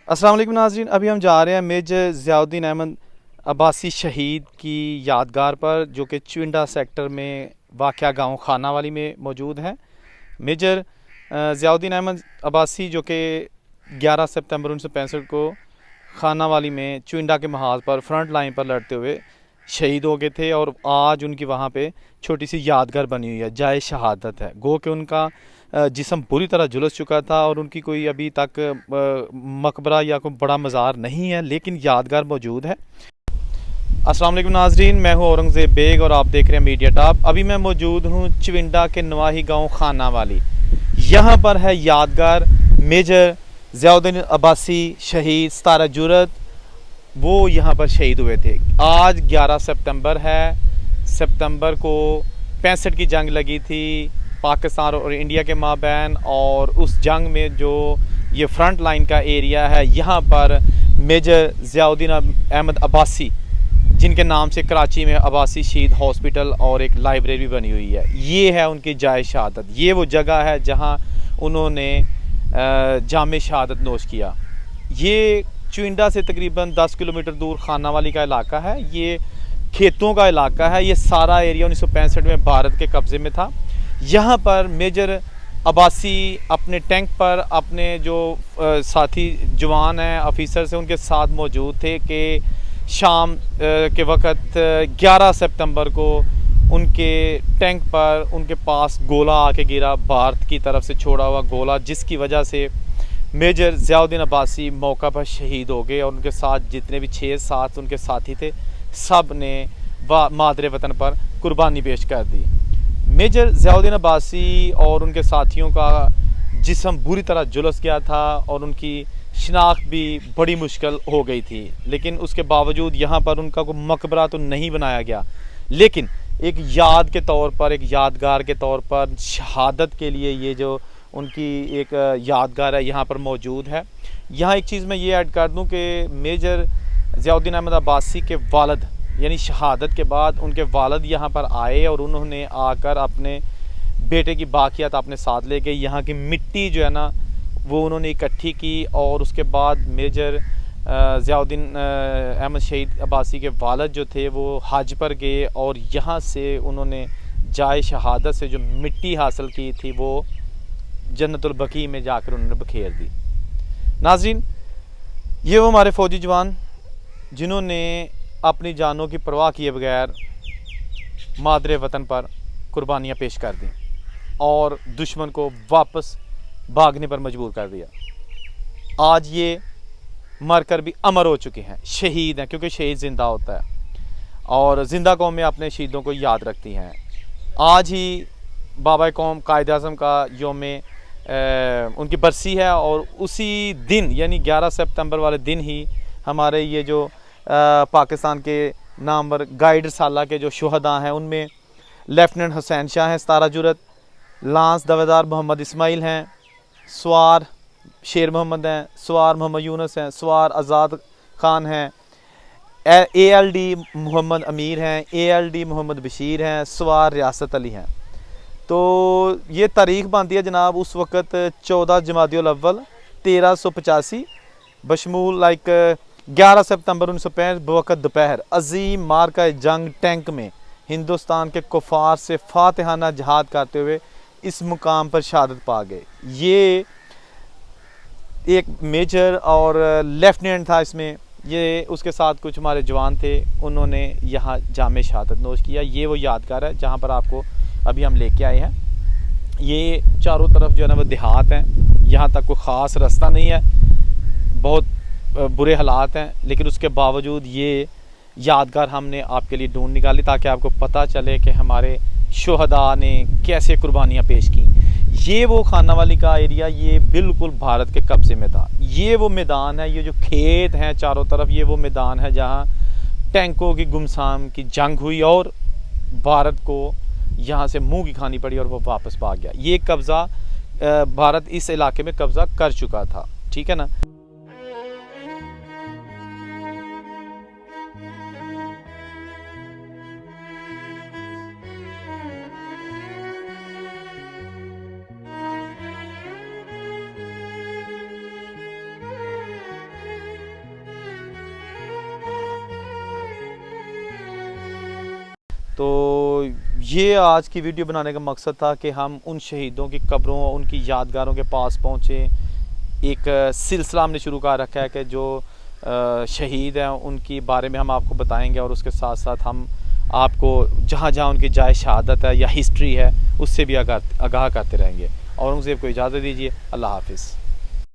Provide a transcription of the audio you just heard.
अस्सलाम वालेकुम नाज़रीन, अभी हम जा रहे हैं मेजर ज़ियाउद्दीन अहमद अब्बासी शहीद की यादगार पर, जो कि चुंडा सेक्टर में वाक़या गांव खानावाली में मौजूद है। मेजर ज़ियाउद्दीन अहमद अब्बासी जो कि 11 सितंबर 1965 को खानावाली में चुंडा के महाज पर फ्रंट लाइन पर लड़ते हुए शहीद हो गए थे, और आज उनकी वहाँ पे छोटी सी यादगार बनी हुई है, जाए शहादत है। गो कि उनका जिस्म पूरी तरह झुलस चुका था और उनकी कोई अभी तक मकबरा या कोई बड़ा मज़ार नहीं है, लेकिन यादगार मौजूद है। अस्सलाम वालेकुम नाजरीन, मैं हूं औरंगज़ेब बेग और आप देख रहे हैं मीडिया टॉप। अभी मैं मौजूद हूं चविंडा के नवाही गांव खानावाली। यहां पर है यादगार मेजर ज़ियाउद्दीन अब्बासी शहीद 17 जुरत, वो यहाँ पर शहीद हुए थे। आज 11 सितंबर है। सितंबर को 65 की जंग लगी थी पाकिस्तान और इंडिया के माबैन, और उस जंग में जो ये फ्रंट लाइन का एरिया है, यहाँ पर मेजर ज़ियाउद्दीन अहमद अब्बासी, जिनके नाम से कराची में अब्बासी शहीद हॉस्पिटल और एक लाइब्रेरी बनी हुई है, ये है उनकी जाए शहादत। ये वो जगह है जहाँ उन्होंने जामे शहादत नोश किया। ये चुंडा से तकरीबन 10 किलोमीटर दूर खानावाली का इलाका है। ये खेतों का इलाका है। ये सारा एरिया 1965 में भारत के कब्ज़े में था। यहाँ पर मेजर अब्बासी अपने टैंक पर अपने जो साथी जवान हैं, ऑफिसर्स हैं, उनके साथ मौजूद थे कि शाम के वक़्त 11 सितंबर को उनके टैंक पर उनके पास गोला आके गिरा, भारत की तरफ से छोड़ा हुआ गोला, जिसकी वजह से मेजर ज़ियाउद्दीन अब्बासी मौका पर शहीद हो गए, और उनके साथ जितने भी 6-7 उनके साथी थे, सब ने मादरे वतन पर कुर्बानी पेश कर दी। मेजर ज़ियाउद्दीन अब्बासी और उनके साथियों का जिस्म बुरी तरह झुलस गया था और उनकी शिनाख्त भी बड़ी मुश्किल हो गई थी, लेकिन उसके बावजूद यहाँ पर उनका कोई मकबरा तो नहीं बनाया गया, लेकिन एक याद के तौर पर, एक यादगार के तौर पर शहादत के लिए ये जो उनकी एक यादगार है यहाँ पर मौजूद है। यहाँ एक चीज़ मैं ये ऐड कर दूँ कि मेजर ज़ियाउद्दीन अहमद अब्बासी के वालिद, यानी शहादत के बाद उनके वालिद यहाँ पर आए और उन्होंने आकर अपने बेटे की बाकियात अपने साथ ले गए। यहाँ की मिट्टी जो है ना, वो उन्होंने इकट्ठी की, और उसके बाद मेजर ज़ियाउद्दीन अहमद शहीद अब्बासी के वालिद जो थे वो हज पर गए, और यहाँ से उन्होंने जाए शहादत से जो मिट्टी हासिल की थी वो जन्नतुल बकी में जाकर उन्होंने बखेर दी। नाज़रीन, ये वो हमारे फ़ौजी जवान जिन्होंने अपनी जानों की परवाह किए बगैर मादरे वतन पर कुर्बानियाँ पेश कर दी और दुश्मन को वापस भागने पर मजबूर कर दिया। आज ये मरकर भी अमर हो चुके हैं, शहीद हैं, क्योंकि शहीद ज़िंदा होता है और ज़िंदा कौमें अपने शहीदों को याद रखती हैं। आज ही बाबा कौम कायद आज़म का योम उनकी बरसी है, और उसी दिन यानी 11 सितंबर वाले दिन ही हमारे ये जो पाकिस्तान के नामवर गाइड साला के जो शुहदा हैं, उनमें लेफ्टिनेंट हुसैन शाह हैं 17 जुरत, लांस दवेदार मोहम्मद इस्माइल हैं, सवार शेर मोहम्मद हैं, सवार मोहम्मद यूनुस हैं, सवार आज़ाद खान हैं, ALD मोहम्मद अमीर हैं, ALD मोहम्मद बशीर हैं, सवार रियासत अली हैं। तो ये तारीख बनती है जनाब उस वक़्त 14 जमादियुल अव्वल 1385 बशमूल 11 सितंबर 1965 बवक़्त दोपहर अजीम मार्का जंग टैंक में हिंदुस्तान के कुफार से फातिहाना जहाद करते हुए इस मुकाम पर शहादत पा गए। ये एक मेजर और लेफ्टिनेंट था इसमें, ये उसके साथ कुछ हमारे जवान थे, उन्होंने यहाँ जामे शहादत नोश किया। ये वो यादगार है जहाँ पर आपको अभी हम लेके आए हैं। ये चारों तरफ जो है ना वो देहात हैं, यहाँ तक कोई ख़ास रास्ता नहीं है, बहुत बुरे हालात हैं, लेकिन उसके बावजूद ये यादगार हमने आपके लिए ढूंढ निकाली ताकि आपको पता चले कि हमारे शुहदा ने कैसे कुर्बानियाँ पेश की। ये वो खानावाली का एरिया, ये बिल्कुल भारत के कब्ज़े में था। ये वो मैदान है, ये जो खेत हैं चारों तरफ, ये वो मैदान है जहाँ टैंकों की गुमसाम की जंग हुई और भारत को यहाँ से मुंह की खानी पड़ी और वो वापस भाग गया। ये कब्ज़ा भारत इस इलाके में कब्ज़ा कर चुका था, ठीक है ना। तो ये आज की वीडियो बनाने का मकसद था कि हम उन शहीदों की कब्रों, उनकी यादगारों के पास पहुँचें। एक सिलसिला हमने शुरू कर रखा है कि जो शहीद हैं उनके बारे में हम आपको बताएंगे, और उसके साथ साथ हम आपको जहाँ जहाँ उनकी जाए शहादत है या हिस्ट्री है उससे भी आगाह करते रहेंगे। और उनसे को इजाज़त दीजिए। अल्लाह हाफिज़।